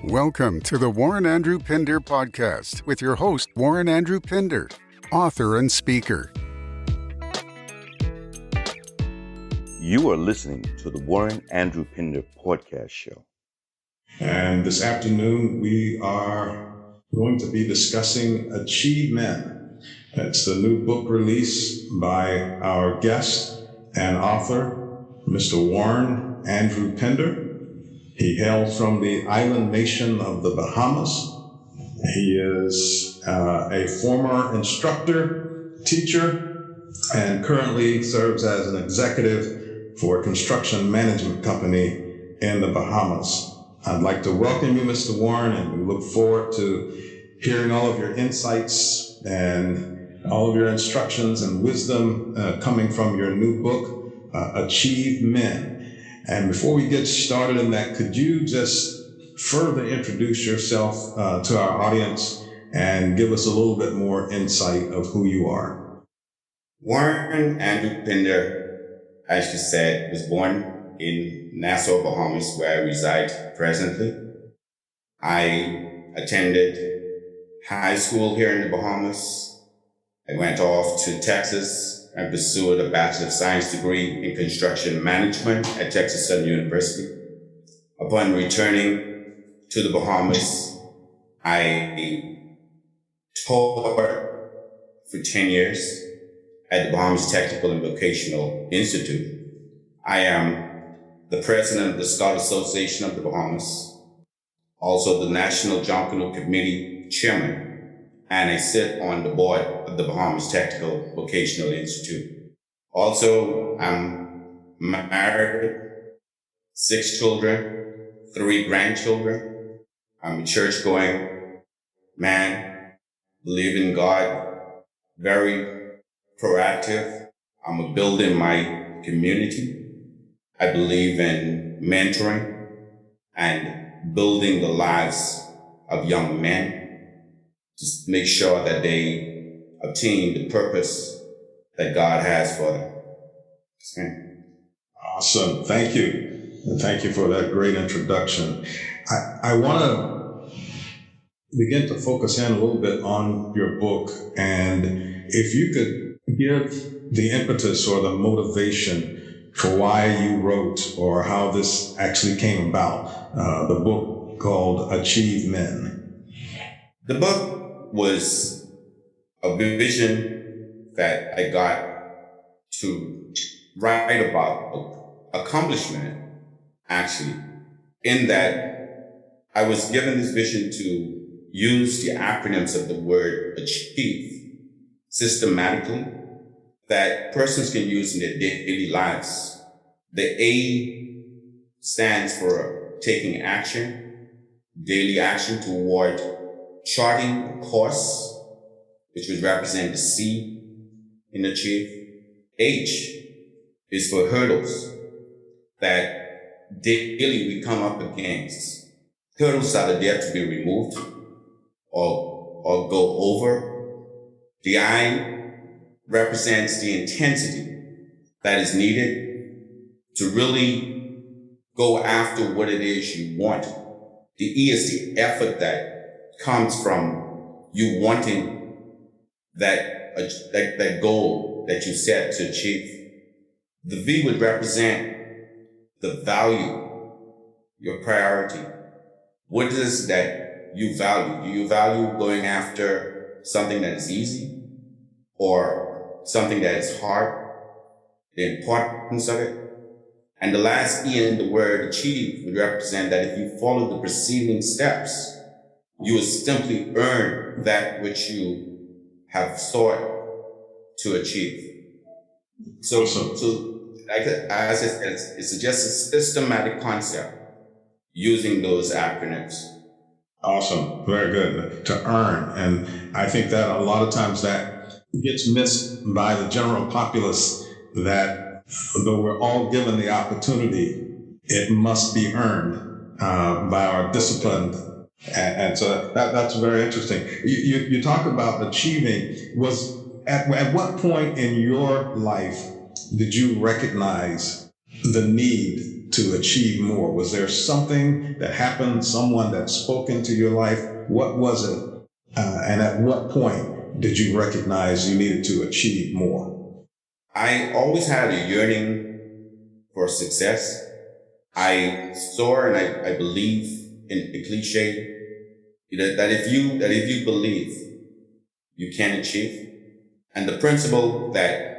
Welcome to the Warren Andrew Pinder podcast with your host, Warren Andrew Pinder, author and speaker. You are listening to the Warren Andrew Pinder podcast show. And this afternoon, we are going to be discussing Achieve Men. It's the new book release by our guest and author, Mr. Warren Andrew Pinder. He hails from the island nation of the Bahamas. He is a former instructor, teacher, and currently serves as an executive for a construction management company in the Bahamas. I'd like to welcome you, Mr. Warren, and we look forward to hearing all of your insights and all of your instructions and wisdom coming from your new book, Achieve Men. And before we get started in that, could you just further introduce yourself to our audience and give us a little bit more insight of who you are? Warren Andrew Pinder, as you said, was born in Nassau, Bahamas, where I reside presently. I attended high school here in the Bahamas. I went off to Texas and pursued a Bachelor of Science degree in construction management at Texas Southern University. Upon returning to the Bahamas, I taught for 10 years at the Bahamas Technical and Vocational Institute. I am the president of the Scholars Association of the Bahamas, also the National Jonquil Committee chairman, and I sit on the board of the Bahamas Technical Vocational Institute. Also, I'm married, 6 children, 3 grandchildren. I'm a church-going man, believe in God, very proactive. I'm building my community. I believe in mentoring and building the lives of young men to make sure that they obtain the purpose that God has for them. Okay. Awesome. Thank you. And thank you for that great introduction. I want to begin to focus in a little bit on your book. And if you could give the impetus or the motivation for why you wrote or how this actually came about, the book called Achieve Men. The book was a vision that I got to write about accomplishment, actually, in that I was given this vision to use the acronyms of the word achieve systematically that persons can use in their daily lives. The A stands for taking action, daily action toward charting a course, which would represent the C in achieve. H is for hurdles that daily we come up against. Hurdles that are there to be removed or go over. The I represents the intensity that is needed to really go after what it is you want. The E is the effort that comes from you wanting that goal that you set to achieve. The V would represent the value, your priority. What is that you value? Do you value going after something that is easy or something that is hard? The importance of it. And the last E in the word achieve would represent that if you follow the preceding steps, you will simply earn that which you have sought to achieve. So like as I said, it's just a systematic concept using those acronyms. Awesome. Very good. To earn. And I think that a lot of times that gets missed by the general populace, that though we're all given the opportunity, it must be earned by our disciplined. And so that's very interesting. You talk about achieving. Was at what point in your life did you recognize the need to achieve more? Was there something that happened, someone that spoke into your life? What was it? And at what point did you recognize you needed to achieve more? I always had a yearning for success. I saw and I believe in the cliche that if you believe, you can achieve. And the principle that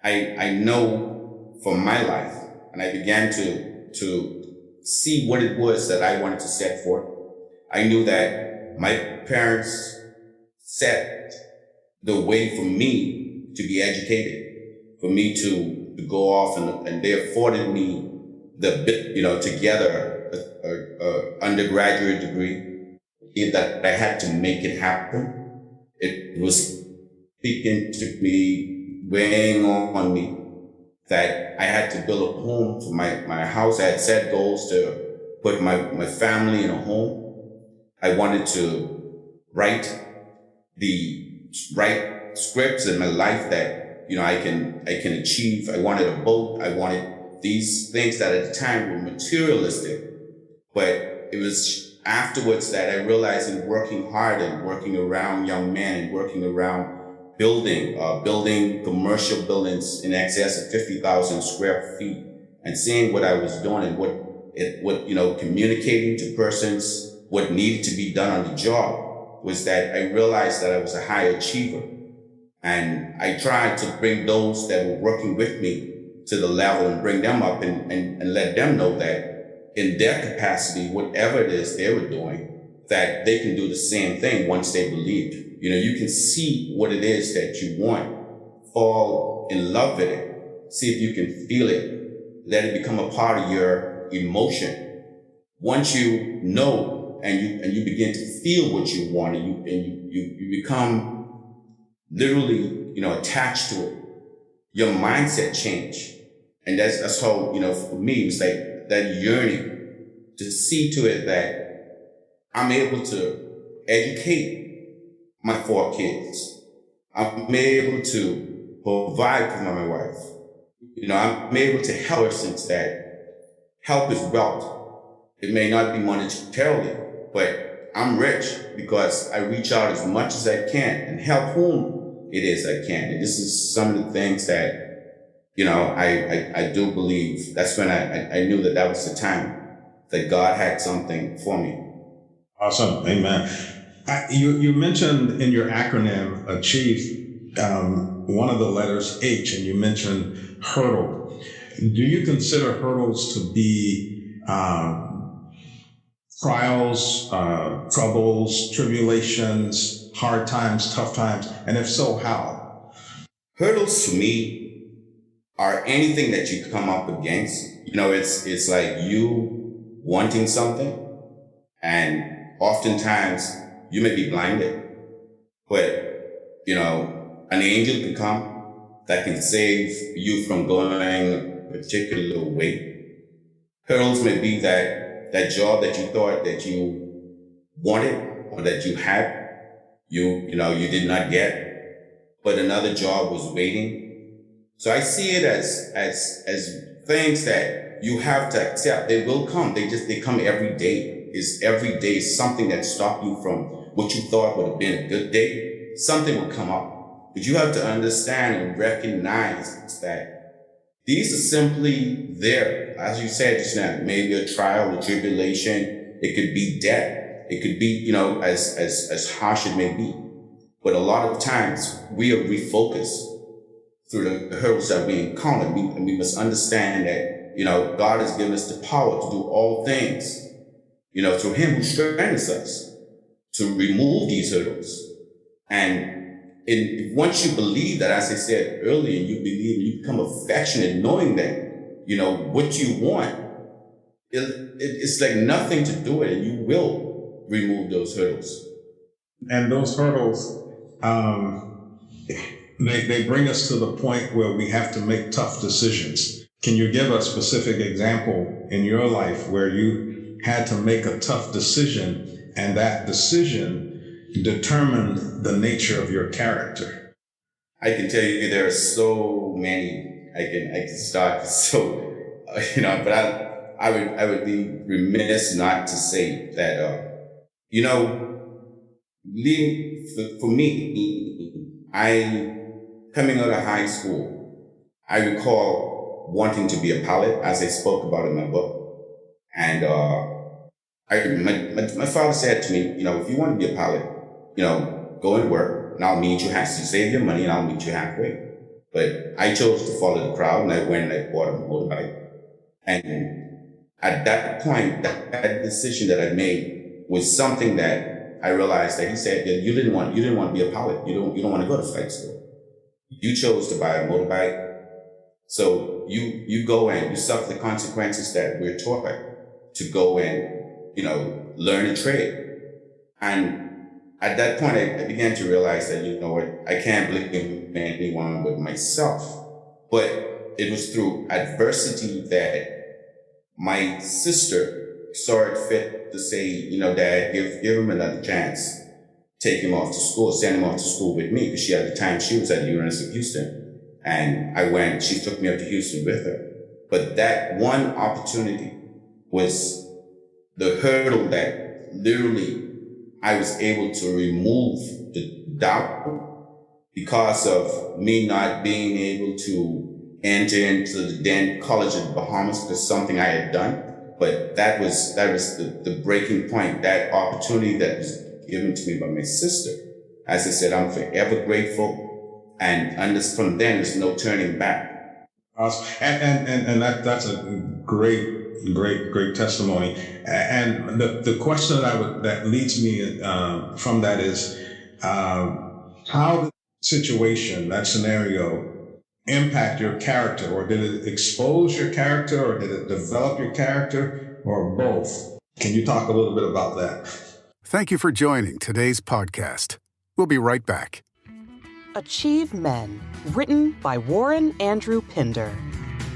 I know from my life, and I began to see what it was that I wanted to set forth. I knew that my parents set the way for me to be educated, for me to go off, and they afforded me to gather a undergraduate degree, that I had to make it happen. It was speaking to me, weighing on me, that I had to build a home for my house. I had set goals to put my family in a home. I wanted to write scripts in my life that, I can achieve. I wanted a boat. I wanted these things that at the time were materialistic, but it was afterwards that I realized in working hard and working around young men and working around building commercial buildings in excess of 50,000 square feet, and seeing what I was doing and what communicating to persons what needed to be done on the job, was that I realized that I was a high achiever. And I tried to bring those that were working with me to the level and bring them up and let them know that in their capacity, whatever it is they were doing, that they can do the same thing once they believed. You can see what it is that you want, fall in love with it, see if you can feel it, let it become a part of your emotion. Once you know and you begin to feel what you want, and you become literally, attached to it, your mindset change. And that's how, for me, it was like that yearning to see to it that I'm able to educate my 4 kids. I'm able to provide for my wife. I'm able to help her, since that help is wealth. It may not be monetarily, but I'm rich because I reach out as much as I can and help whom it is I can. And this is some of the things that, I do believe. That's when I knew that was the time that God had something for me. Awesome. Amen. You mentioned in your acronym, ACHIEVE, one of the letters H, and you mentioned hurdle. Do you consider hurdles to be trials, troubles, tribulations, hard times, tough times? And if so, how? Hurdles to me are anything that you come up against. It's like you wanting something, and oftentimes you may be blinded, but an angel can come that can save you from going a particular way. Hurdles may be that job that you thought that you wanted or that you had, you did not get, but another job was waiting. So I see it as things that you have to accept. They will come. They come every day. Every day something that stopped you from what you thought would have been a good day. Something will come up. But you have to understand and recognize that these are simply there. As you said just now, maybe a trial, a tribulation. It could be death. It could be, as harsh it may be. But a lot of times we are refocused through the hurdles that we encounter. And we must understand that, God has given us the power to do all things, through Him who strengthens us to remove these hurdles. And once you believe that, as I said earlier, you believe, you become affectionate knowing that, what you want, it's like nothing to do it, and you will remove those hurdles. And those hurdles, they bring us to the point where we have to make tough decisions. Can you give a specific example in your life where you had to make a tough decision, and that decision determined the nature of your character? I can tell you there are so many. I can start. So but I would be remiss not to say that, for me, coming out of high school, I recall wanting to be a pilot, as I spoke about in my book. And my father said to me, if you want to be a pilot, go and work, and I'll meet you halfway. Save your money, and I'll meet you halfway. But I chose to follow the crowd, and I went and I bought a motorbike. And at that point, that decision that I made was something that I realized that he said that you didn't want to be a pilot. You don't want to go to flight school. You chose to buy a motorbike. So you go and you suffer the consequences that we're taught to go and, learn a trade. And at that point, I began to realize that, I can't blame anyone but myself. But it was through adversity that my sister saw it fit to say, Dad, give him another chance. Take him off to school, send him off to school with me, because at the time she was at the University of Houston. And she took me up to Houston with her. But that one opportunity was the hurdle that literally I was able to remove the doubt because of me not being able to enter into the then College of the Bahamas, because something I had done. But that was the breaking point, that opportunity that was given to me by my sister. As I said, I'm forever grateful. And from then, there's no turning back. Awesome. And that's a great testimony. And the question that leads me from that is, how did the situation, that scenario, impact your character? Or did it expose your character, or did it develop your character, or both? Can you talk a little bit about that? Thank you for joining today's podcast. We'll be right back. Achieve Men, written by Warren Andrew Pinder.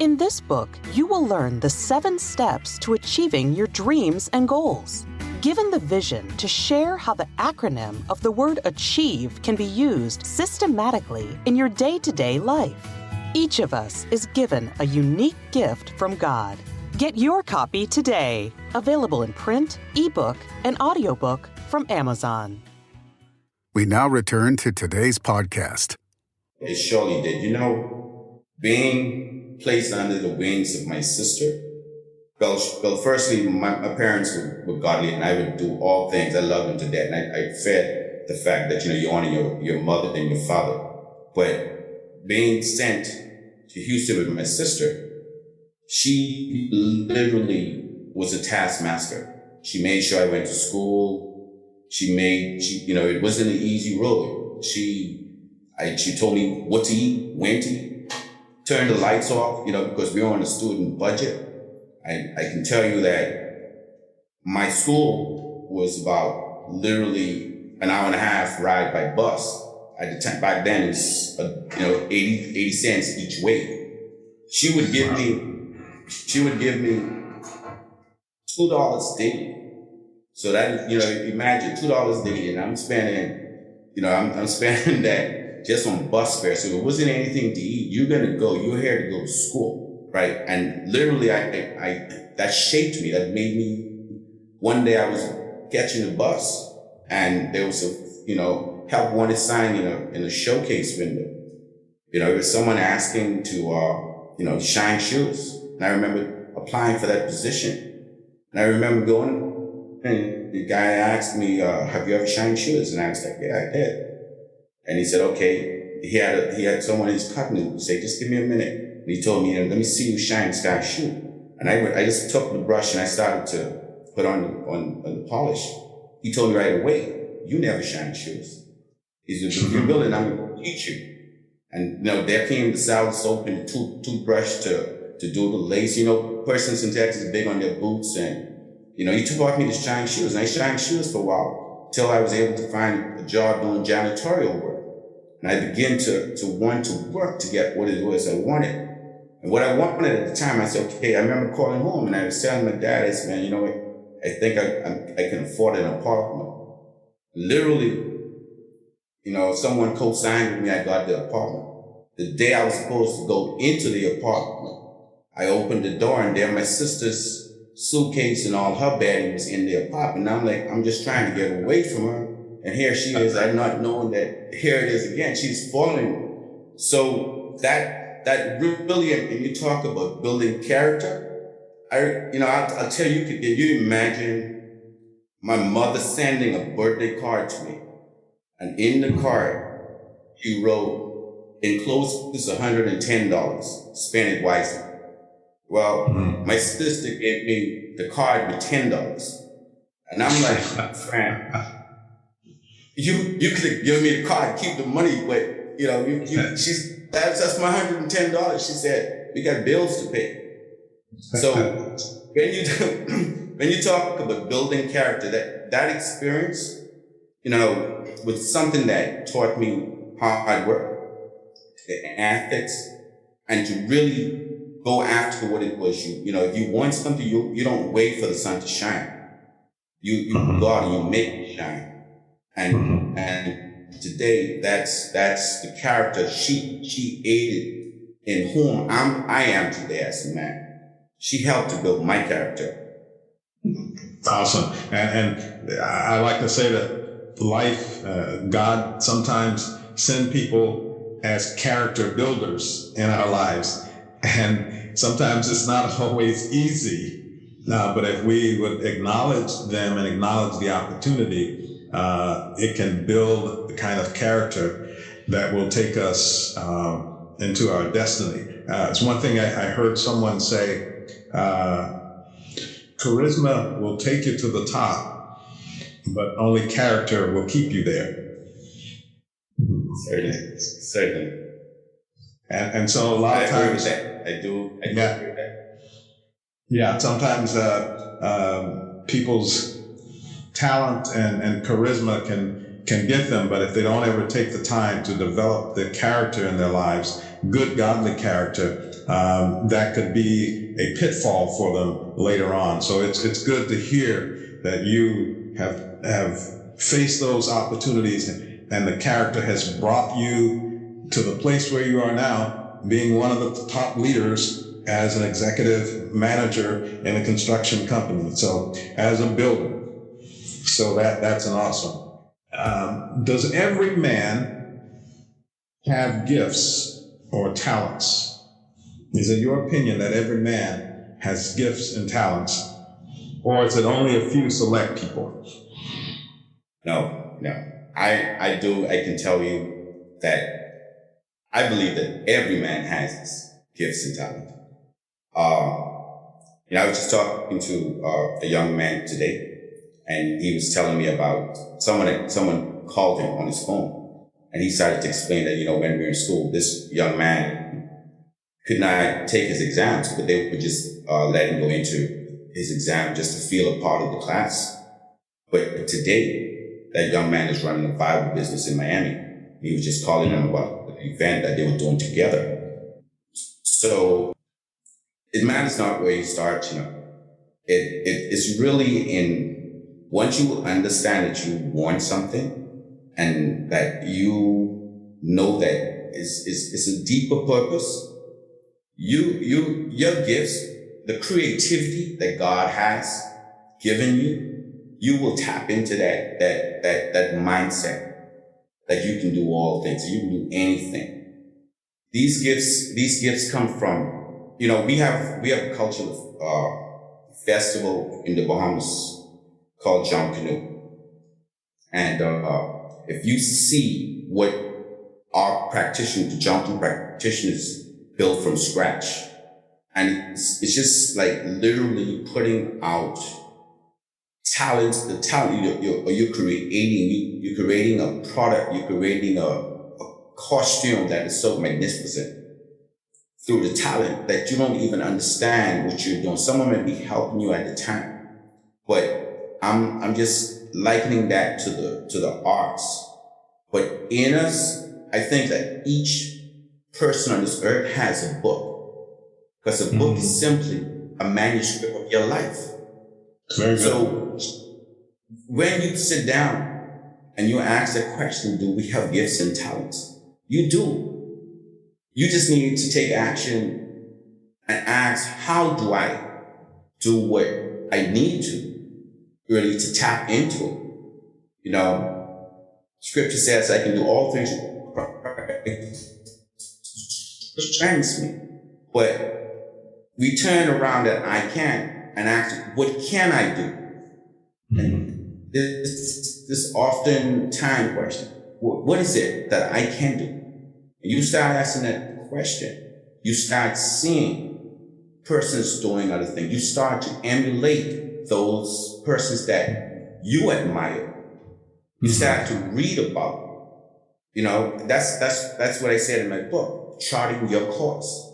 In this book, you will learn the 7 steps to achieving your dreams and goals. Given the vision to share how the acronym of the word achieve can be used systematically in your day-to-day life. Each of us is given a unique gift from God. Get your copy today. Available in print, ebook, and audiobook from Amazon. We now return to today's podcast. It surely did. Being placed under the wings of my sister, well, firstly, my parents were godly, and I would do all things. I loved them to death. And I fed the fact that, you honor your mother and your father. But being sent to Houston with my sister, she literally was a taskmaster. She made sure I went to school. It wasn't an easy road. She told me what to eat, when to eat, turn the lights off, because we were on a student budget. I can tell you that my school was about literally an hour and a half ride by bus. At the time, back then, it's 80 cents each way. She would give me $2 daily. So that, imagine $2 daily, and I'm spending that just on bus fare. So it wasn't anything to eat. You're here to go to school, right? And literally, I that shaped me. That made me. One day I was catching a bus, and there was a help wanted sign in a showcase window. It was someone asking to shine shoes, and I remember applying for that position, and I remember going. And the guy asked me, have you ever shined shoes? And I was like, yeah, I did. And he said, okay. He had someone in his company say, just give me a minute. And he told me, let me see you shine this guy's shoe. And I just took the brush and I started to put on the polish. He told me right away, you never shine shoes. He said, if you're willing, I'm going to teach you. And, there came the salad soap and the toothbrush to do the lace. Persons in Texas are big on their boots, and he taught me to shine shoes, and I shined shoes for a while till I was able to find a job doing janitorial work. And I began to want to work to get what it was I wanted. And what I wanted at the time, I said, okay, I remember calling home and I was telling my dad, I said, man, I think I can afford an apartment. Literally, someone co-signed with me, I got the apartment. The day I was supposed to go into the apartment, I opened the door and there my sister's suitcase and all her bedding was in the apartment. And I'm like, I'm just trying to get away from her. And here she is, I'm not knowing that here it is again. She's falling. So that really, and you talk about building character. I'll tell you, can you imagine my mother sending a birthday card to me? And in the card, she wrote, enclosed is $110, spend it wisely. Well, my sister gave me the card with $10. And I'm like, friend, you could have given me the card, keep the money, but that's my $110. She said, we got bills to pay. So when you talk about building character, that experience, was something that taught me hard work, the ethics, and to really go after what it was. If you want something, you don't wait for the sun to shine. You go out and you make it shine. And today, that's the character she aided in whom I am today as a man. She helped to build my character. Awesome. And I like to say that life, God sometimes send people as character builders in our lives. And sometimes it's not always easy. But if we would acknowledge them and acknowledge the opportunity, it can build the kind of character that will take us into our destiny. It's one thing I heard someone say, charisma will take you to the top, but only character will keep you there. Certainly. And so a lot of times, I do agree with that. Yeah, sometimes people's talent and charisma can get them, but if they don't ever take the time to develop the character in their lives, good godly character, that could be a pitfall for them later on. So it's good to hear that you have faced those opportunities and the character has brought you to the place where you are now, being one of the top leaders as an executive manager in a construction company. So as a builder. So that's an awesome. Does every man have gifts or talents? Is it your opinion that every man has gifts and talents, or is it only a few select people? No. I can tell you that I believe that every man has gifts and talent. I was just talking to a young man today, and he was telling me about someone called him on his phone, and he started to explain that, when we were in school, this young man could not take his exams, but they would just let him go into his exam just to feel a part of the class. But today, that young man is running a Bible business in Miami. He was just calling them about the event that they were doing together. So it matters not where you start, It's really in, once you understand that you want something and that you know that it's a deeper purpose, your gifts, the creativity that God has given you, you will tap into that mindset that you can do all things, you can do anything. These gifts come from, we have a cultural festival in the Bahamas called Jump Canoe. And if you see what our practitioners, the jumping practitioners, build from scratch, and it's just like literally putting out the talent you're creating a product, you're creating a costume that is so magnificent through the talent that you don't even understand what you're doing. Someone may be helping you at the time, but I'm just likening that to the arts. But in us, I think that each person on this earth has a book, because a book is simply a manuscript of your life. Very good. So when you sit down and you ask the question, do we have gifts and talents? You do. You just need to take action and ask, how do I do what I need to really to tap into it? You know, scripture says I can do all things which strengthens me. But we turn around that I can and ask, what can I do? And this often time question, what is it that I can do? And you start asking that question, you start seeing persons doing other things. You start to emulate those persons that you admire. You start to read about, you know, that's what I said in my book, charting your course.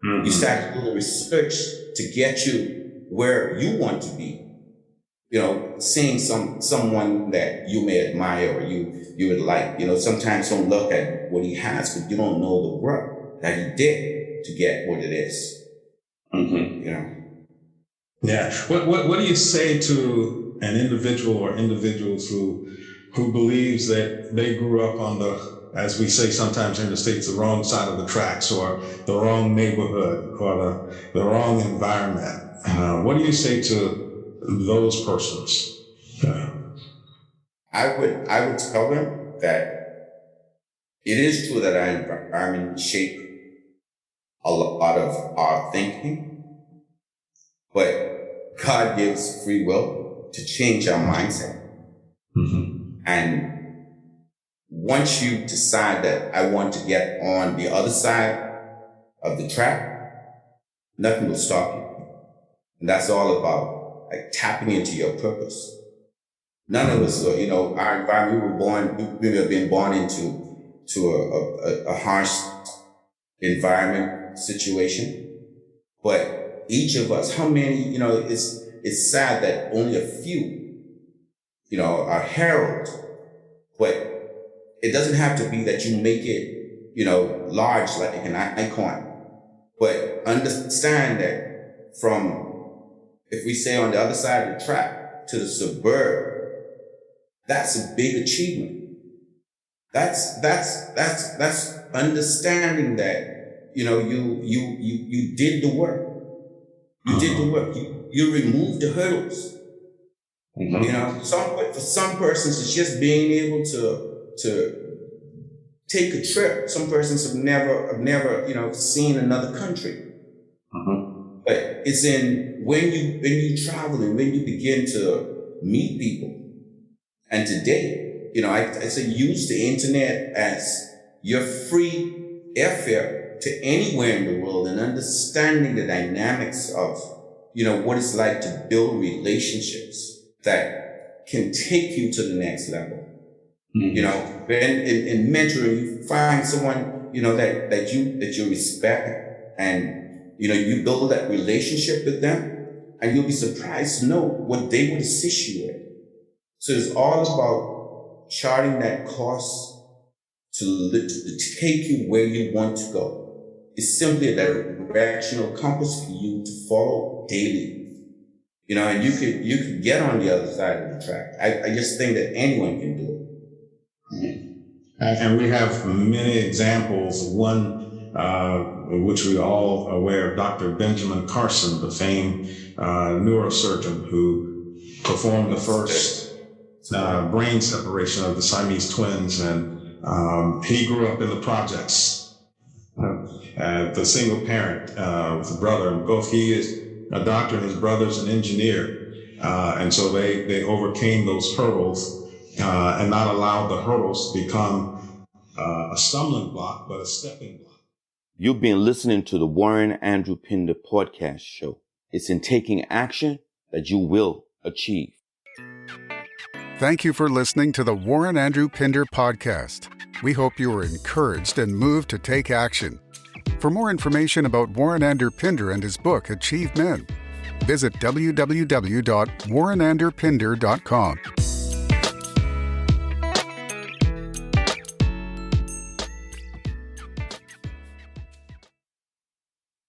You start to do the research to get you where you want to be. You know, seeing someone that you may admire or you would like, you know, sometimes don't look at what he has, but you don't know the work that he did to get what it is. You know. Yeah. What do you say to an individual or individuals who believes that they grew up on the, as we say sometimes in the States, the wrong side of the tracks, or the wrong neighborhood, or the wrong environment? What do you say to those persons? I would tell them that it is true that our environment shaped a lot of our thinking, but God gives free will to change our mindset. And once you decide that I want to get on the other side of the track, nothing will stop you. And that's all about like tapping into your purpose. None of us, you know, our environment, we have been born into a harsh environment situation. But each of us, how many, you know, it's sad that only a few, you know, are heralded. But it doesn't have to be that you make it, you know, large like an icon. But understand that from, if we say on the other side of the track to the suburb, that's a big achievement. That's understanding that, you know, you did the work. You did the work. You removed the hurdles. You know, for some persons, it's just being able to take a trip. Some persons have never, you know, seen another country. But it's in when you travel and when you begin to meet people. And today, you know, I say use the internet as your free airfare to anywhere in the world, and understanding the dynamics of, you know, what it's like to build relationships that can take you to the next level. You know, in mentoring, you find someone, you know, that you respect, and, you know, you build that relationship with them, and you'll be surprised to know what they would assist you with. So it's all about charting that course to take you where you want to go. It's simply a directional compass for you to follow daily. You know, and you could get on the other side of the track. I just think that anyone can do it. And we have many examples. One, which we all are aware of, Dr. Benjamin Carson, the famed neurosurgeon who performed the first brain separation of the Siamese twins, and he grew up in the projects. The single parent with a brother, and both he is a doctor and his brother's an engineer, and so they overcame those hurdles and not allowed the hurdles to become a stumbling block, but a stepping block. You've been listening to the Warren Andrew Pinder podcast show. It's in taking action that you will achieve. Thank you for listening to the Warren Andrew Pinder podcast. We hope you were encouraged and moved to take action. For more information about Warren Andrew Pinder and his book, Achieve Men, visit www.warrenandrewpinder.com.